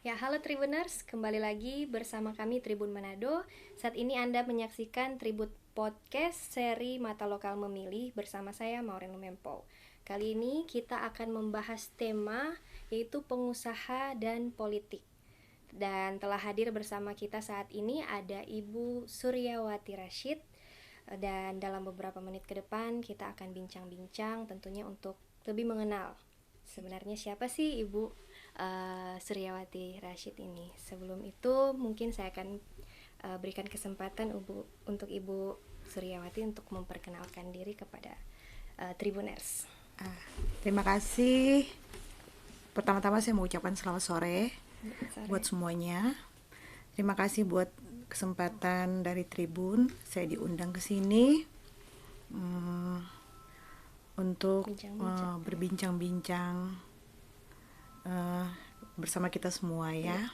Ya, halo Tribuners, kembali lagi bersama kami Tribun Manado. Saat ini Anda menyaksikan Tribun Podcast seri Mata Lokal Memilih bersama saya Maureen Lumempo. Kali ini kita akan membahas tema yaitu pengusaha dan politik. Dan telah hadir bersama kita saat ini ada Ibu Suryawati Rashid. Dan dalam beberapa menit ke depan kita akan bincang-bincang tentunya untuk lebih mengenal sebenarnya siapa sih Ibu Suryawati Rashid ini. Sebelum itu mungkin saya akan berikan kesempatan untuk Ibu Suryawati untuk memperkenalkan diri kepada Tribuners. Terima kasih. Pertama-tama saya mau ucapkan selamat sore buat semuanya. Terima kasih buat kesempatan dari Tribun. Saya diundang ke sini untuk berbincang-bincang bersama kita semua ya.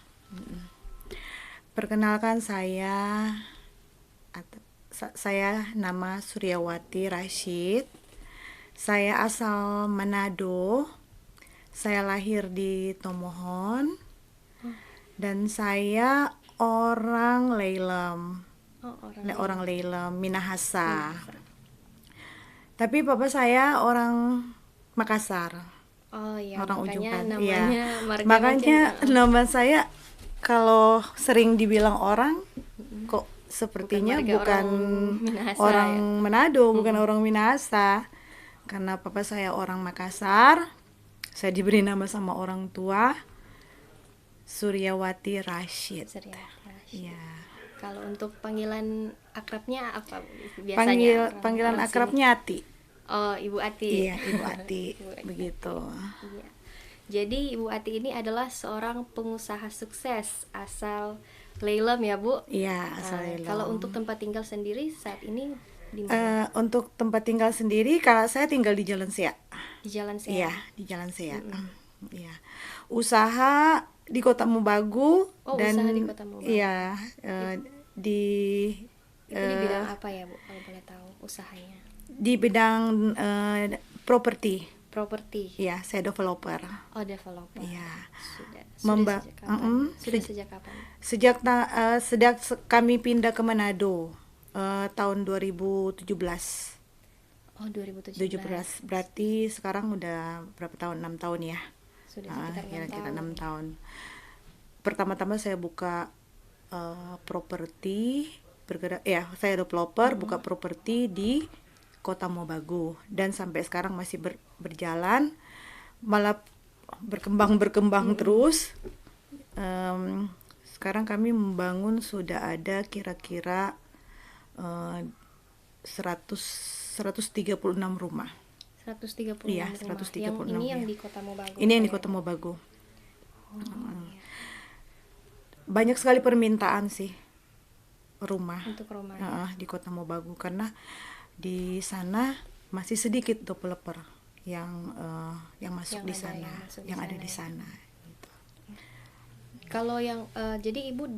Perkenalkan saya nama Suryawati Rashid. Saya asal Manado. Saya lahir di Tomohon. Dan saya orang Leilem. Orang Leilem, Minahasa. Tapi papa saya orang Makassar. Oh iya, orang makanya Ujung namanya ya. Makanya nama saya kalau sering dibilang orang kok sepertinya bukan orang ya? Manado, bukan orang Minahasa. Karena papa saya orang Makassar. Saya diberi nama sama orang tua Suryawati Rashid. Ya. Kalau untuk panggilan akrabnya apa biasanya? Panggilan akrabnya Ati. Oh, Ibu Ati. Iya, Ibu Ati. Begitu. Iya. Jadi Ibu Ati ini adalah seorang pengusaha sukses asal Leilem ya, Bu? Iya, asal Leilem. Kalau untuk tempat tinggal sendiri saat ini di mana? Untuk tempat tinggal sendiri, kalau saya tinggal di Jalan Sea. Di Jalan Sea. Iya, di Jalan Sea. Iya. Usaha di Kota Mobagu. Dan usaha di Kota Mobagu. Iya, itu di bidang apa ya, Bu? Kalau boleh tahu usahanya. Di bidang properti. Iya, saya developer. Oh, developer. Iya. Sudah sejak kapan? Sejak kami pindah ke Manado tahun 2017. Oh, 2017. Berarti sekarang udah berapa tahun? 6 tahun ya. Sudah kira-kira 6 tahun. Pertama-tama saya buka properti, saya developer, buka properti di Kota Mobagu, dan sampai sekarang masih berjalan, malah berkembang terus. Sekarang kami membangun sudah ada kira-kira 136 rumah. 136 iya, rumah. 136 Yang di Kota Mobagu. Ini yang di Kota Mobagu. Banyak sekali permintaan sih rumah. Untuk rumah. Di Kota Mobagu, karena di sana masih sedikit developer yang masuk di sana, yang ada di sana. Gitu. Kalau yang jadi Ibu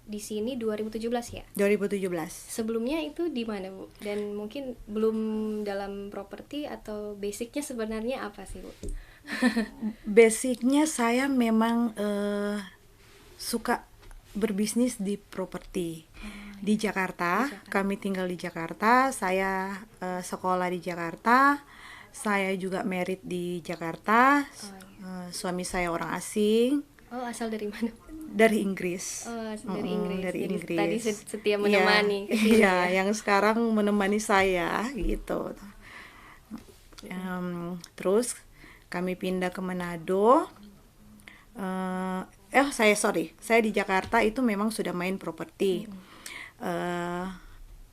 di sini 2017 ya? 2017. Sebelumnya itu di mana, Bu? Dan mungkin belum dalam properti atau basicnya sebenarnya apa sih, Bu? Basicnya saya memang suka berbisnis di properti. Di Jakarta, kami tinggal di Jakarta. Saya sekolah di Jakarta. Saya juga married di Jakarta. Suami saya orang asing. Oh, asal dari mana? Dari Inggris. Oh, dari Inggris. Dari jadi Inggris. Tadi setia menemani. Iya, yang sekarang menemani saya gitu. Terus kami pindah ke Manado. Saya di Jakarta itu memang sudah main properti.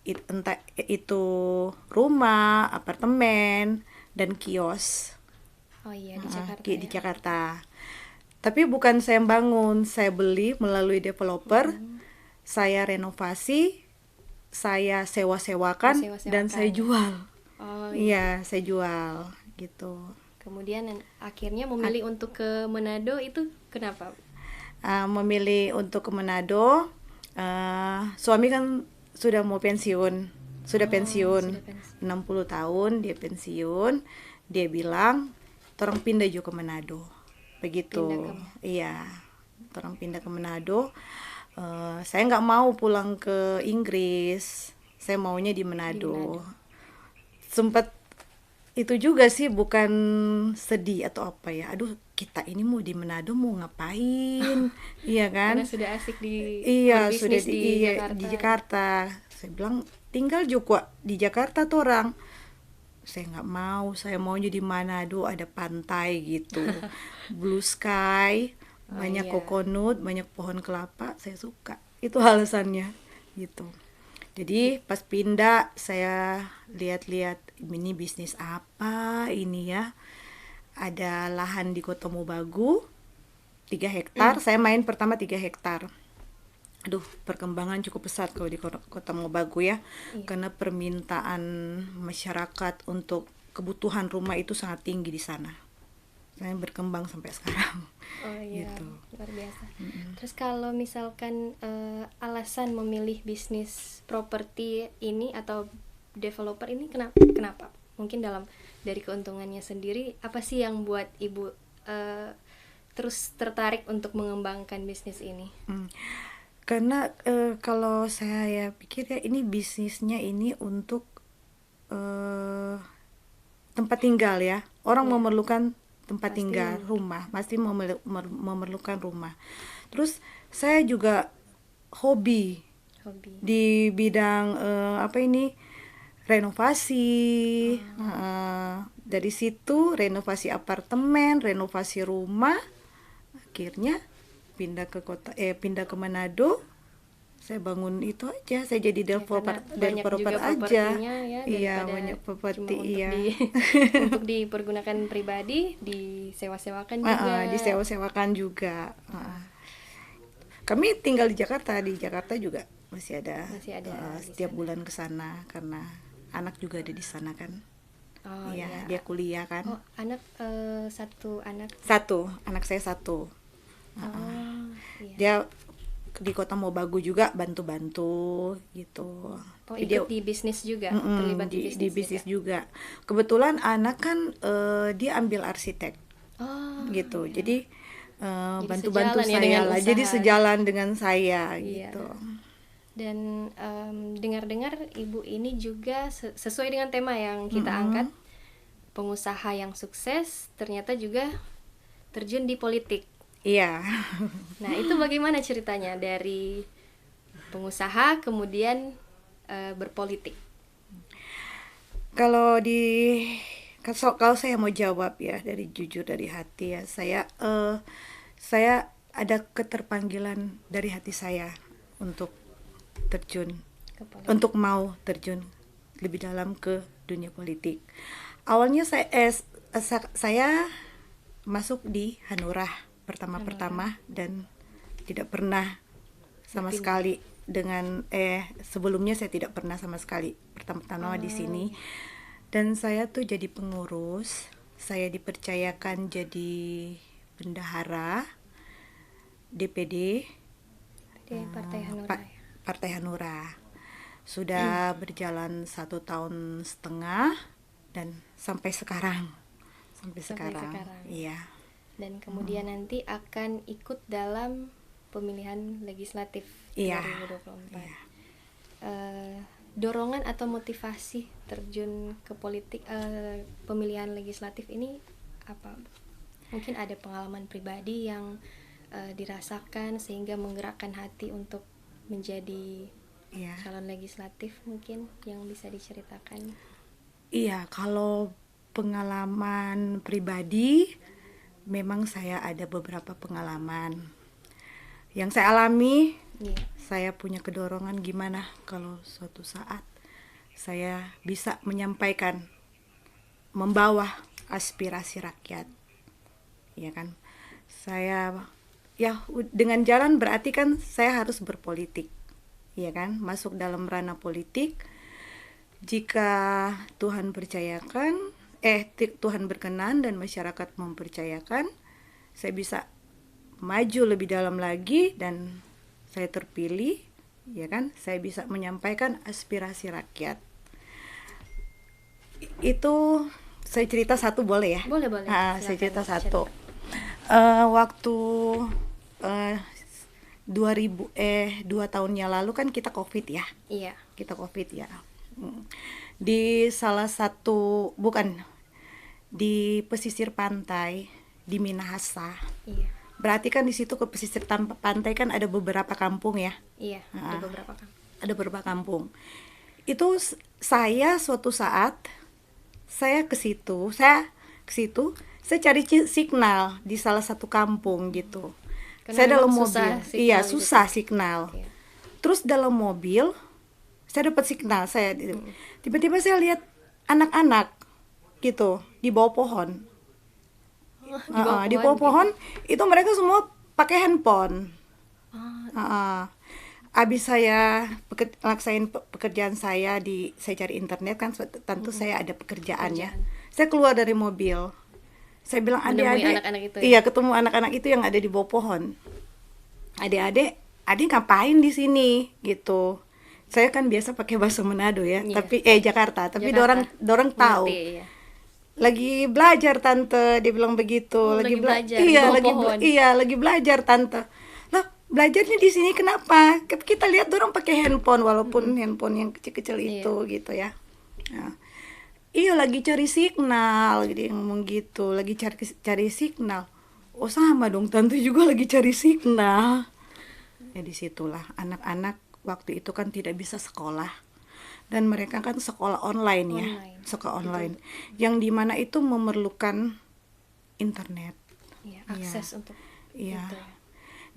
Entah itu rumah, apartemen, dan kios. Oh iya, di Jakarta. Di Jakarta. Tapi bukan saya bangun, saya beli melalui developer. Saya renovasi, saya sewa-sewakan, dan saya jual. Oh iya, saya jual gitu. Kemudian akhirnya memilih untuk ke Manado itu kenapa? Memilih untuk ke Manado, suami kan sudah mau pensiun, sudah pensiun 60 tahun dia pensiun. Dia bilang, "Torang pindah juga ke Manado." Begitu. Iya. orang pindah ke Manado. Saya nggak mau pulang ke Inggris, saya maunya di Manado. Sempat itu juga sih, bukan sedih atau apa ya, aduh kita ini mau di Manado mau ngapain. Iya kan, Karena sudah asik iya sudah berbisnis di Jakarta. di Jakarta. Saya bilang tinggal juga di Jakarta tuh orang. Saya nggak mau, saya maunya di Manado, ada pantai gitu, blue sky, banyak coconut, banyak pohon kelapa, saya suka. Itu alasannya gitu. Jadi pas pindah saya lihat-lihat ini bisnis apa ini ya. Ada lahan di Kota Mobagu 3 hektar. Saya main pertama 3 hektar. Aduh, perkembangan cukup pesat kalau di Kota Mobagu ya. Karena permintaan masyarakat untuk kebutuhan rumah itu sangat tinggi di sana. Saya berkembang sampai sekarang. Oh iya, gitu. luar biasa. Terus kalau misalkan alasan memilih bisnis properti ini atau developer ini kenapa? Mungkin dari keuntungannya sendiri, apa sih yang buat ibu terus tertarik untuk mengembangkan bisnis ini? Karena kalau saya pikir ya, ini bisnisnya ini untuk tempat tinggal ya. Orang memerlukan tempat tinggal, rumah, pasti memerlukan rumah. Terus saya juga hobi di bidang renovasi. Dari situ renovasi apartemen, renovasi rumah. Akhirnya pindah ke Manado. Saya bangun itu aja, saya jadi developer aja. Ya, iya, banyak properti, iya. Untuk dipergunakan pribadi, disewa-sewakan juga. Disewa-sewakan juga. Kami tinggal di Jakarta juga masih ada setiap bulan ke sana karena anak juga ada di sana kan. Iya, dia kuliah kan. Oh, anak satu anak. Anak saya satu. Iya. Dia di Kota Mobagu juga bantu-bantu gitu. Oh, ikut di bisnis juga, terlibat di bisnis juga. Kebetulan anak kan dia ambil arsitek. Gitu. Iya. Jadi bantu-bantu saya lah. Jadi sejalan dengan saya gitu. Dan dengar-dengar ibu ini juga sesuai dengan tema yang kita angkat, pengusaha yang sukses ternyata juga terjun di politik. Iya. Nah, itu bagaimana ceritanya dari pengusaha kemudian berpolitik? Kalau saya mau jawab ya, dari jujur dari hati ya, saya ada keterpanggilan dari hati saya untuk mau terjun lebih dalam ke dunia politik. Awalnya saya masuk di Hanura pertama dan tidak pernah sama sekali sebelumnya saya tidak pernah sama sekali pertama-tama di sini. Dan saya tuh jadi pengurus, saya dipercayakan jadi bendahara DPD Partai Hanura. Sudah berjalan 1 tahun setengah dan sampai sekarang. Iya. Dan kemudian nanti akan ikut dalam pemilihan legislatif 2024. Iya. Dorongan atau motivasi terjun ke politik pemilihan legislatif ini apa? Mungkin ada pengalaman pribadi yang dirasakan sehingga menggerakkan hati untuk menjadi calon legislatif, mungkin yang bisa diceritakan. Iya, kalau pengalaman pribadi memang saya ada beberapa pengalaman yang saya alami. Saya punya kedorongan gimana kalau suatu saat saya bisa menyampaikan, membawa aspirasi rakyat, ya kan. Saya dengan jalan berarti kan saya harus berpolitik, ya kan, masuk dalam ranah politik. Jika Tuhan percayakan, Tuhan berkenan dan masyarakat mempercayakan, saya bisa maju lebih dalam lagi dan saya terpilih, ya kan, saya bisa menyampaikan aspirasi rakyat. Itu saya cerita satu boleh ya? Boleh. Saya cerita satu. Waktu eh, 2 tahunnya lalu kan kita COVID ya. Iya. Kita COVID ya. Di salah satu, bukan, di pesisir pantai di Minahasa. Iya. Berarti kan di situ ke pesisir pantai kan ada beberapa kampung ya. Iya, ada beberapa kan. Ada beberapa kampung. Itu saya suatu saat saya ke situ, saya cari signal di salah satu kampung gitu. Karena saya dalam memang mobil, susah iya signal susah gitu. signal. Iya. Terus dalam mobil saya dapat signal, tiba-tiba saya lihat anak-anak gitu di bawah pohon. Di bawah pohon itu mereka semua pakai handphone. Abis saya laksain pekerjaan saya saya cari internet kan, tentu saya ada pekerjaan ya. Saya keluar dari mobil, saya bilang adik-adik, anak-anak itu ya? Iya, ketemu anak-anak itu yang ada di bawah pohon. Adik-adik ngapain di sini gitu. Saya kan biasa pakai bahasa Manado ya, Iya. tapi Jakarta, tapi dorang tahu. Ngerti, iya. Lagi belajar tante, dia bilang begitu. Lagi belajar, Iya, di bawah pohon. lagi belajar tante. Lah, belajarnya di sini kenapa? Kita lihat dorang pakai handphone, walaupun handphone yang kecil-kecil itu gitu ya. Nah, iya, lagi cari signal, dia ngomong gitu. Lagi cari signal. Oh, sama dong, tante juga lagi cari signal. Ya disitulah anak-anak waktu itu kan tidak bisa sekolah. Dan mereka kan sekolah online ya, sekolah online, yang dimana itu memerlukan internet. Iya, akses untuk Iya. itu.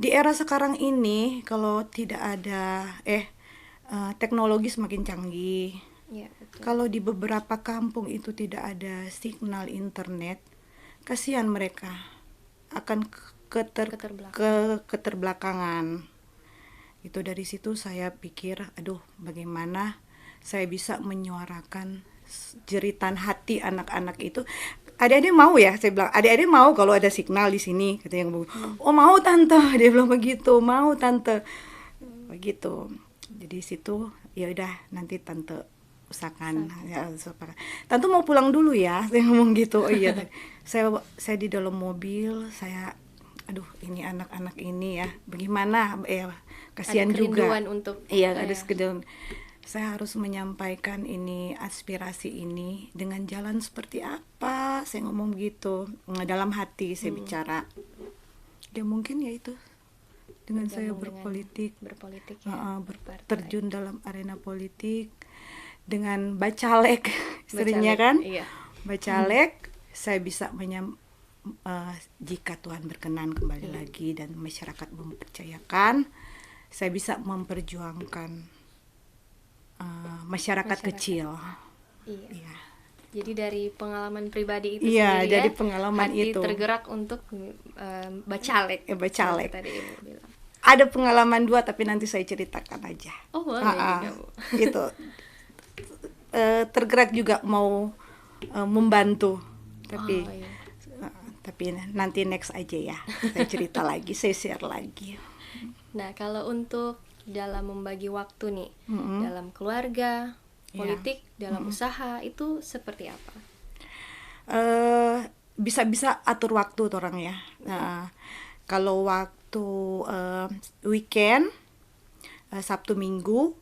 Di era sekarang ini kalau tidak ada teknologi semakin canggih. Iya, betul. Kalau di beberapa kampung itu tidak ada signal internet, kasihan mereka akan keterbelakangan. Itu dari situ saya pikir, aduh, bagaimana saya bisa menyuarakan jeritan hati anak-anak itu. Adik-adik mau ya, saya bilang, adik-adik mau kalau ada signal di sini, kata yang oh mau tante, dia bilang begitu, mau tante, begitu. Jadi situ ya udah, nanti tante usahakan ya, tante mau pulang dulu ya, saya ngomong gitu. Oh iya, saya di dalam mobil, saya aduh, ini anak-anak ini ya, bagaimana ya, kasihan juga. Untuk iya, ada kerinduan. Saya harus menyampaikan ini, aspirasi ini dengan jalan seperti apa, saya ngomong gitu, dalam hati saya bicara. Ya mungkin ya itu, dengan saya berpolitik ya, terjun dalam arena politik, dengan bacalek, seringnya kan, iya. Bacalek, saya bisa jika Tuhan berkenan kembali lagi dan masyarakat mempercayakan, saya bisa memperjuangkan masyarakat kecil. Iya. Jadi dari pengalaman pribadi itu iya, sendiri dari pengalaman hati itu tergerak untuk bacalek. Bacalek. Tadi Ibu bilang. Ada pengalaman 2 tapi nanti saya ceritakan aja. Oh, boleh juga, Bu. Itu tergerak juga mau membantu, tapi tapi nanti next aja ya. Saya cerita lagi, saya share lagi. Nah, kalau untuk dalam membagi waktu nih, dalam keluarga, politik, dalam usaha, itu seperti apa? Bisa-bisa atur waktu orang ya. Nah, kalau waktu weekend, Sabtu Minggu,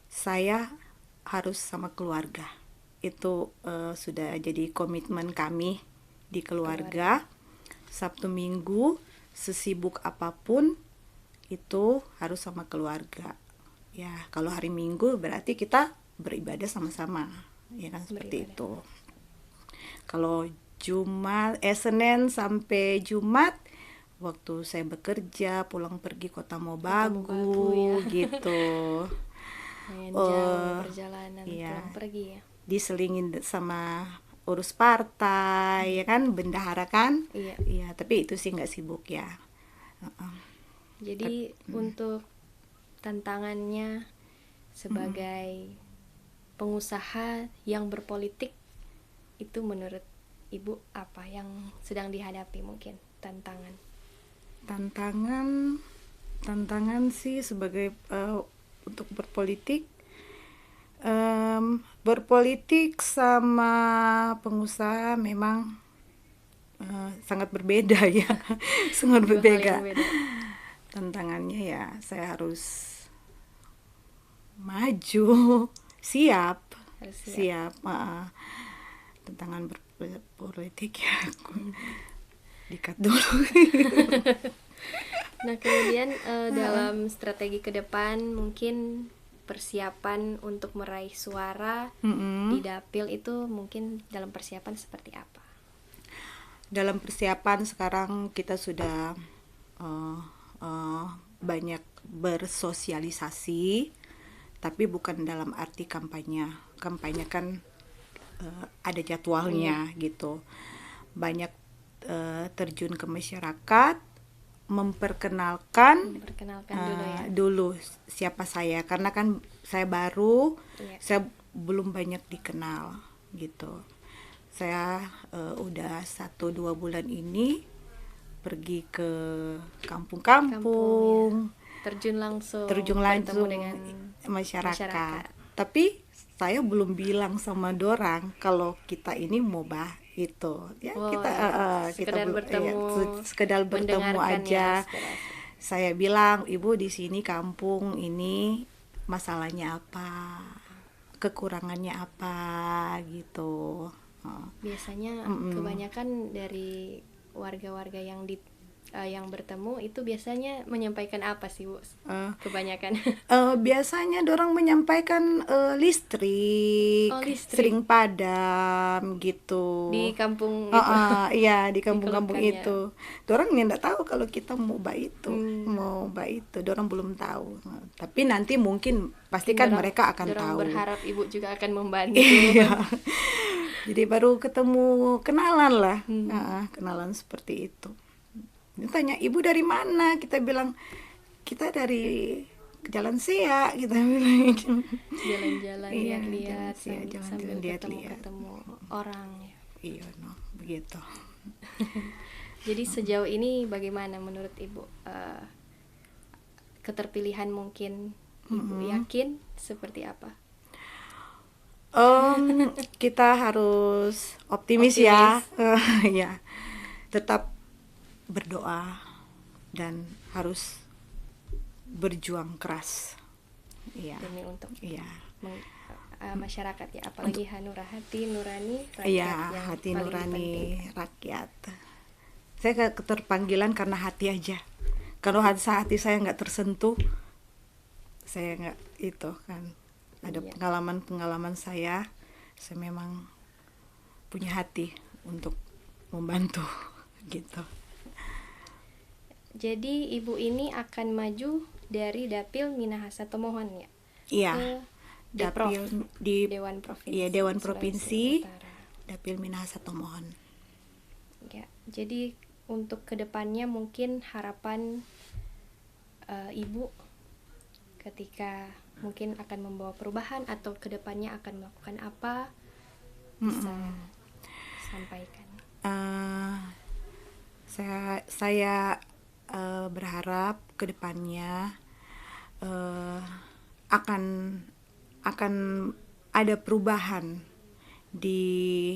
saya harus sama keluarga. Itu sudah jadi komitmen kami di keluarga. Sabtu Minggu, sesibuk apapun, itu harus sama keluarga. Ya, kalau hari Minggu berarti kita beribadah sama-sama, ya kan, seperti itu. Kalau Senin sampai Jumat, waktu saya bekerja, pulang pergi Kota Mobagu gitu. Jauh perjalanan pulang pergi ya. Diselingin sama urus partai, ya kan, bendahara kan. Iya, tapi itu sih nggak sibuk ya. Jadi untuk tantangannya sebagai pengusaha yang berpolitik, itu menurut Ibu apa yang sedang dihadapi mungkin tantangan? Tantangan sih sebagai untuk berpolitik, berpolitik sama pengusaha memang sangat berbeda ya. Sangat berbeda. tantangannya ya saya harus maju, siap, Harus siap. Tantangan berpolitik ya, aku dikat dulu. Nah, kemudian dalam strategi ke depan mungkin persiapan untuk meraih suara di dapil itu mungkin dalam persiapan seperti apa? Dalam persiapan sekarang kita sudah banyak bersosialisasi, tapi bukan dalam arti kampanye. Kampanye kan ada jadwalnya gitu. Banyak terjun ke masyarakat, memperkenalkan dulu siapa saya, karena kan saya baru, saya belum banyak dikenal gitu. Saya udah 1-2 bulan ini pergi ke kampung-kampung, terjun langsung dengan masyarakat. Tapi saya belum bilang sama dorang kalau kita ini mau itu ya, kita belum sekedar bertemu aja. Saya bilang, ibu di sini kampung ini masalahnya apa, kekurangannya apa gitu. Biasanya kebanyakan dari warga-warga yang bertemu itu biasanya menyampaikan apa sih, Bu? Kebanyakan biasanya dorang menyampaikan listrik sering padam gitu di kampung iya, di kampung-kampung itu. Dorang nggak tahu kalau kita mau itu, dorang belum tahu. Tapi nanti mungkin pasti kan mereka akan tahu. Berharap ibu juga akan membantu. Jadi baru ketemu, kenalan lah, kenalan seperti itu. Tanya, ibu dari mana? Kita bilang, kita dari Jalan Sea, kita bilang. Jalan-jalan lihat-lihat sambil ketemu orang ya. Iya, begitu. Jadi sejauh ini bagaimana menurut ibu keterpilihan mungkin ibu yakin seperti apa? Kita harus optimis. Ya, ya, tetap berdoa dan harus berjuang keras. Iya. Demi untuk masyarakat ya, apalagi Hanura, hati nurani rakyat. Iya, hati nurani rakyat. Saya keterpanggilan karena hati aja. Kalau hati saya nggak tersentuh, saya nggak itu kan. Ada pengalaman saya memang punya hati untuk membantu gitu. Jadi ibu ini akan maju dari Dapil Minahasa Tomohon ya? Iya. Dapil di Dewan Provinsi. Iya, Dewan Provinsi Dapil Minahasa Tomohon. Ya, jadi untuk kedepannya mungkin harapan ibu ketika mungkin akan membawa perubahan atau kedepannya akan melakukan apa, bisa sampaikan. Saya berharap kedepannya akan ada perubahan di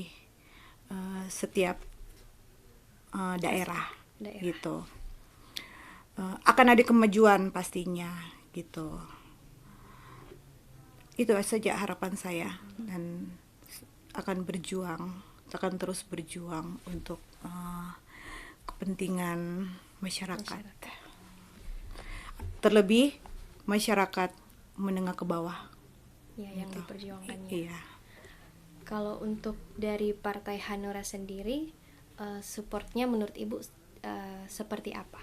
setiap daerah gitu. Akan ada kemajuan pastinya gitu. Itu saja harapan saya, dan akan terus berjuang untuk kepentingan masyarakat. Terlebih masyarakat menengah ke bawah. Ya, yang diperjuangkannya. Iya. Kalau untuk dari Partai Hanura sendiri, supportnya menurut ibu seperti apa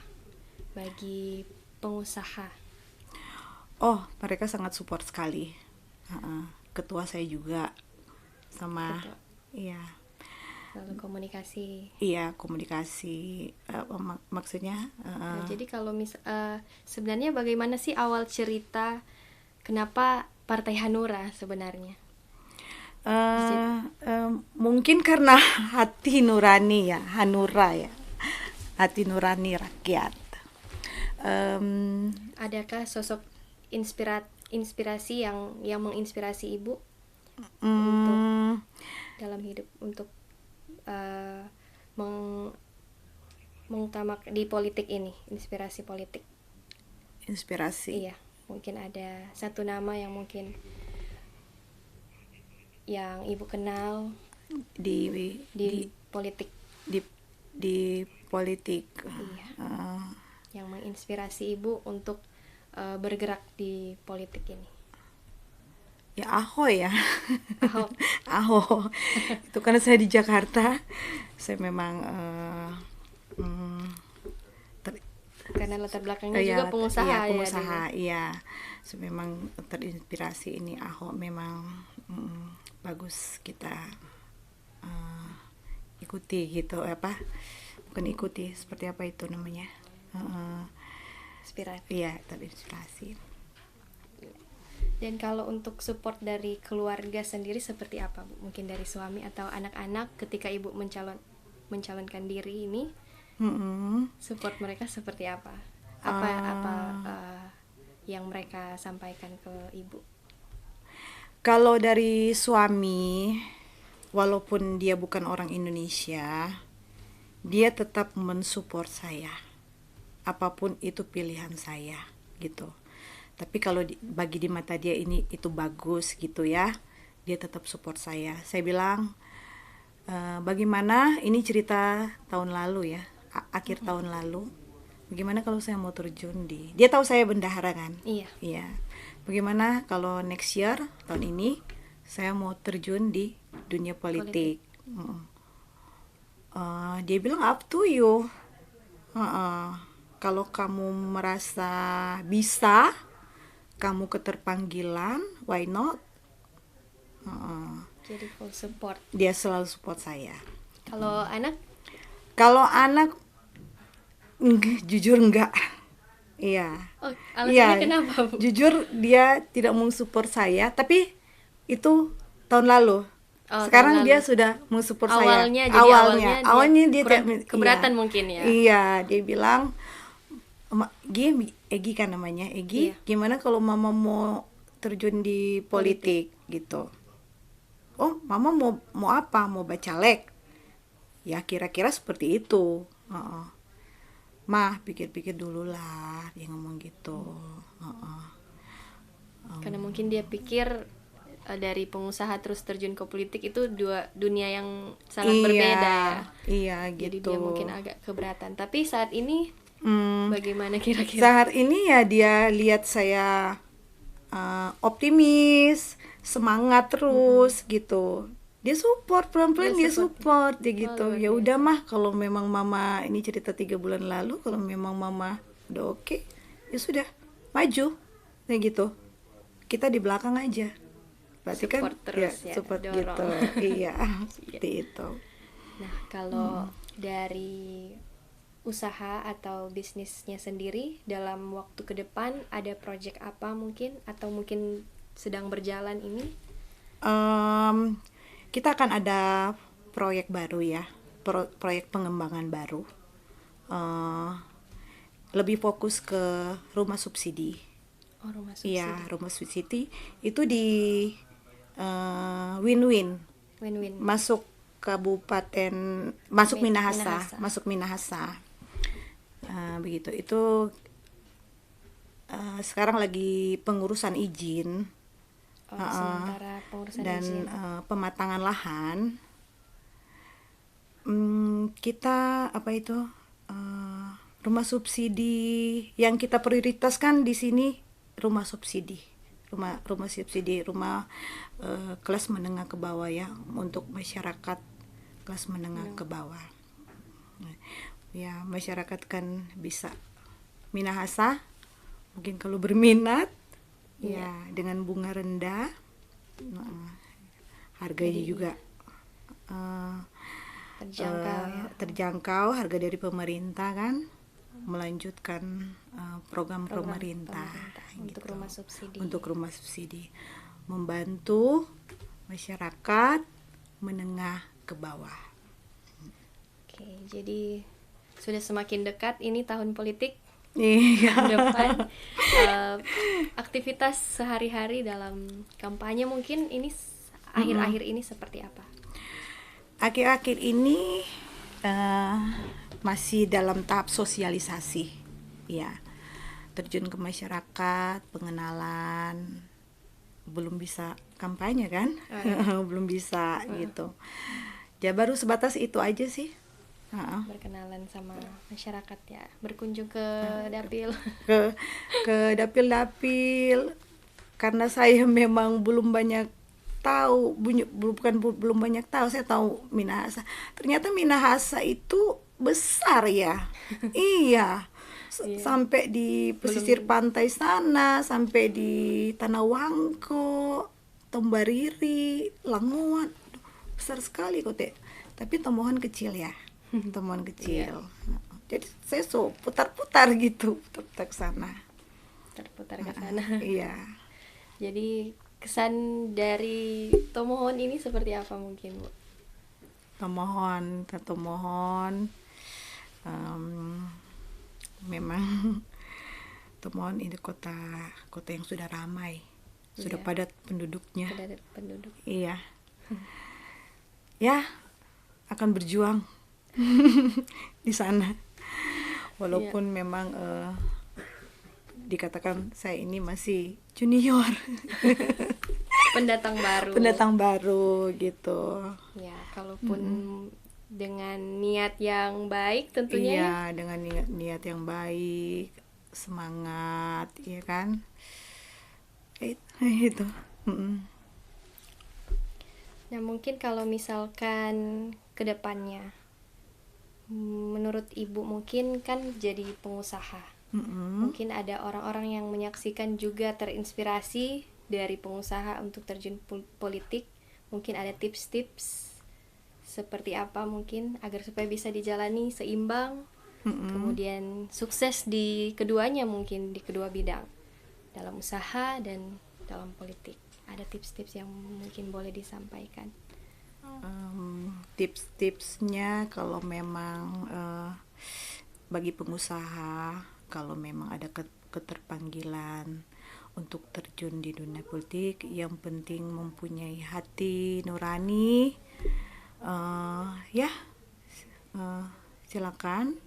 bagi pengusaha? Oh, mereka sangat support sekali. Ketua saya juga sama. Ketua. Iya. Lalu komunikasi. Iya, komunikasi. Maksudnya. Nah, jadi kalau sebenarnya bagaimana sih awal cerita kenapa Partai Hanura sebenarnya? Mungkin karena hati nurani ya, Hanura ya, hati nurani rakyat. Adakah sosok inspirasi yang menginspirasi ibu untuk dalam hidup, untuk mengutamakan di politik ini, inspirasi politik? inspirasi. Iya, mungkin ada satu nama yang mungkin yang ibu kenal di politik. Di politik. Iya. Yang menginspirasi ibu untuk bergerak di politik ini. Ya Ahok ya. Ahok. Ahok. Itu karena saya di Jakarta, saya memang karena latar belakangnya juga pengusaha. Iya, pengusaha. Iya. Saya memang terinspirasi ini Ahok, memang bagus kita ikuti gitu, bukan ikuti, seperti apa itu namanya, inspirasi. Iya, terinspirasi. Dan kalau untuk support dari keluarga sendiri seperti apa, Bu? Mungkin dari suami atau anak-anak ketika ibu mencalonkan diri ini, support mereka seperti apa? Apa yang mereka sampaikan ke ibu? Kalau dari suami, walaupun dia bukan orang Indonesia, dia tetap mensupport saya, apapun itu pilihan saya gitu. Tapi kalau bagi di mata dia ini itu bagus gitu ya, dia tetap support saya. Saya bilang, bagaimana ini cerita tahun lalu ya, akhir tahun lalu. Bagaimana kalau saya mau terjun di, dia tahu saya bendahara kan? Iya. Bagaimana kalau next year, tahun ini saya mau terjun di dunia politik. Dia bilang up to you. Kalau kamu merasa bisa, kamu keterpanggilan, why not? Jadi full support. Dia selalu support saya. Kalau anak? Kalau anak, jujur enggak. Iya. Oh, alasannya kenapa, Bu? Jujur dia tidak mau support saya, tapi itu tahun lalu. Sekarang dia sudah mau support saya. Awalnya dia keberatan mungkin ya. Iya, dia bilang, Egi kan namanya, Egi, gimana kalau mama mau terjun di politik gitu? Oh, mama mau apa? Mau bacalek? Ya kira-kira seperti itu. Mah, pikir-pikir dulu lah, dia ngomong gitu. Karena mungkin dia pikir dari pengusaha terus terjun ke politik itu dua dunia yang sangat berbeda ya. Iya, gitu. Jadi dia mungkin agak keberatan. Tapi saat ini bagaimana kira-kira? Saat ini ya dia lihat saya optimis, semangat terus gitu. Dia support, pelan-pelan dia support dia gitu. Ya udah mah, kalau memang mama, ini cerita 3 bulan lalu, kalau memang mama udah oke, ya sudah, maju kayak gitu. Kita di belakang aja. Berarti support kan terus ya, support dorong. gitu. Iya, seperti itu. Nah, kalau dari usaha atau bisnisnya sendiri dalam waktu ke depan ada project apa mungkin, atau mungkin sedang berjalan ini? Kita akan ada proyek baru ya, proyek pengembangan baru, lebih fokus ke rumah subsidi. Oh, rumah subsidi. Iya, rumah subsidi itu di win-win. Masuk kabupaten, masuk Minahasa. Begitu. Itu sekarang lagi pengurusan izin. Sementara pengurusan dan izin. Pematangan lahan. Kita rumah subsidi yang kita prioritaskan di sini, rumah subsidi kelas menengah ke bawah ya, untuk masyarakat kelas menengah ke bawah. Ya, masyarakat kan bisa Minahasa, mungkin kalau berminat. Ya, dengan bunga rendah, harganya juga terjangkau, harga dari pemerintah kan, melanjutkan program pemerintah untuk gitu. rumah subsidi, membantu masyarakat menengah ke bawah. Oke, jadi sudah semakin dekat ini tahun politik. Iya. Depan aktivitas sehari-hari dalam kampanye mungkin ini akhir-akhir ini seperti apa? Akhir-akhir ini masih dalam tahap sosialisasi, ya. terjun ke masyarakat, pengenalan. Belum bisa kampanye kan? Belum bisa gitu. Ya baru sebatas itu aja sih. Berkenalan sama masyarakat ya, berkunjung ke dapil. Ke dapil-dapil, karena saya memang belum banyak tahu, belum banyak tahu. Saya tahu Minahasa, ternyata Minahasa itu besar ya. Iya. Sampai di pesisir pantai sana, sampai di Tanah Wangko, Tombariri, Langowan. Besar sekali kok, Teh. Tapi Tomohon kecil ya. Tomohon kecil. Jadi saya putar-putar gitu, putar-putar ke sana. Putar-putar ke sana. Iya. Jadi kesan dari Tomohon ini seperti apa mungkin, Bu? Tomohon memang Tomohon ini kota yang sudah ramai, sudah padat penduduknya. Padat penduduk. Iya. Ya, akan berjuang di sana. Walaupun memang dikatakan saya ini masih junior. Pendatang baru gitu. Ya, kalaupun dengan niat yang baik tentunya. Iya, dengan niat yang baik, semangat, ya kan? Itu. Nah, mungkin kalau misalkan ke depannya, menurut Ibu mungkin kan jadi pengusaha. Mungkin ada orang-orang yang menyaksikan juga terinspirasi dari pengusaha untuk terjun politik. Mungkin ada tips-tips seperti apa mungkin agar supaya bisa dijalani seimbang, kemudian sukses di keduanya, mungkin di kedua bidang, dalam usaha dan dalam politik. Ada tips-tips yang mungkin boleh disampaikan? Tips-tipsnya kalau memang bagi pengusaha, kalau memang ada keterpanggilan untuk terjun di dunia politik, yang penting mempunyai hati nurani. Silakan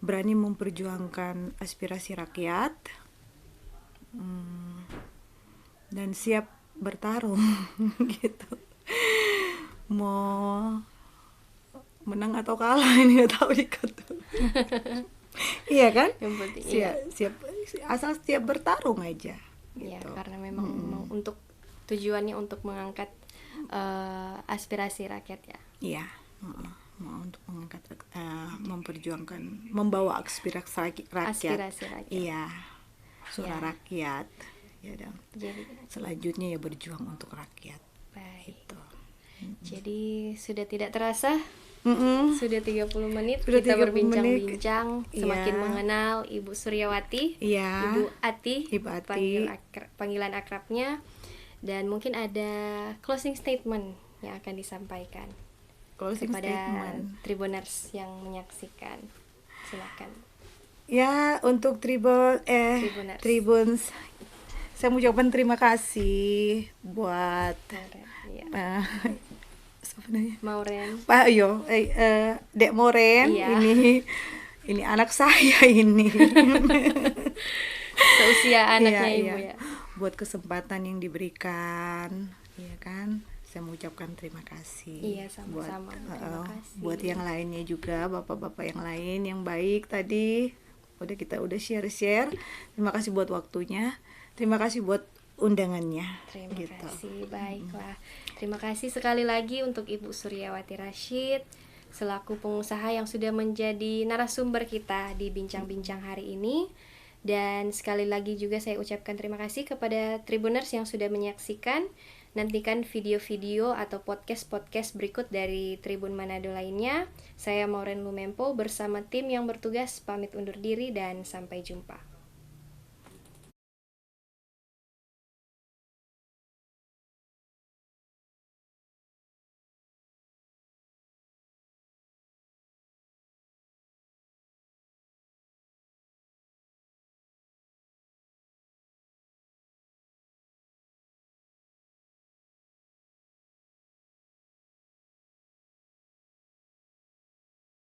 berani memperjuangkan aspirasi rakyat, dan siap bertarung gitu. Mau menang atau kalah ini nggak tahu dikata. Iya kan? Yang penting siap asal siap bertarung aja gitu. Ya, karena memang untuk tujuannya untuk mengangkat aspirasi rakyat ya. Iya, mau untuk mengangkat, memperjuangkan, membawa aspirasi rakyat. Iya, suara rakyat. Ya, dan selanjutnya ya berjuang untuk rakyat. Baik. Gitu. Jadi sudah tidak terasa, sudah 30 menit kita berbincang-bincang, semakin mengenal Ibu Suryawati, Ibu Ati, panggilan akrabnya. Dan mungkin ada closing statement yang akan disampaikan kepada Tribuners yang menyaksikan. Silakan. Ya, untuk Tribuns, saya mengucapkan terima kasih buat Mauren. Dek Moren. Iya. Ini anak saya ini. Seusia anaknya Ibu ya. Buat kesempatan yang diberikan, ya kan? Saya mengucapkan terima kasih. Iya, sama-sama. Terima kasih. Buat yang lainnya juga, bapak-bapak yang lain yang baik tadi. Kita udah share. Terima kasih buat waktunya. Terima kasih buat undangannya. Terima kasih. Baiklah. Terima kasih sekali lagi untuk Ibu Suryawati Rashid selaku pengusaha yang sudah menjadi narasumber kita di bincang-bincang hari ini. Dan sekali lagi juga saya ucapkan terima kasih kepada Tribuners yang sudah menyaksikan. Nantikan video-video atau podcast-podcast berikut dari Tribun Manado lainnya. Saya Mauren Lumempo bersama tim yang bertugas pamit undur diri dan sampai jumpa.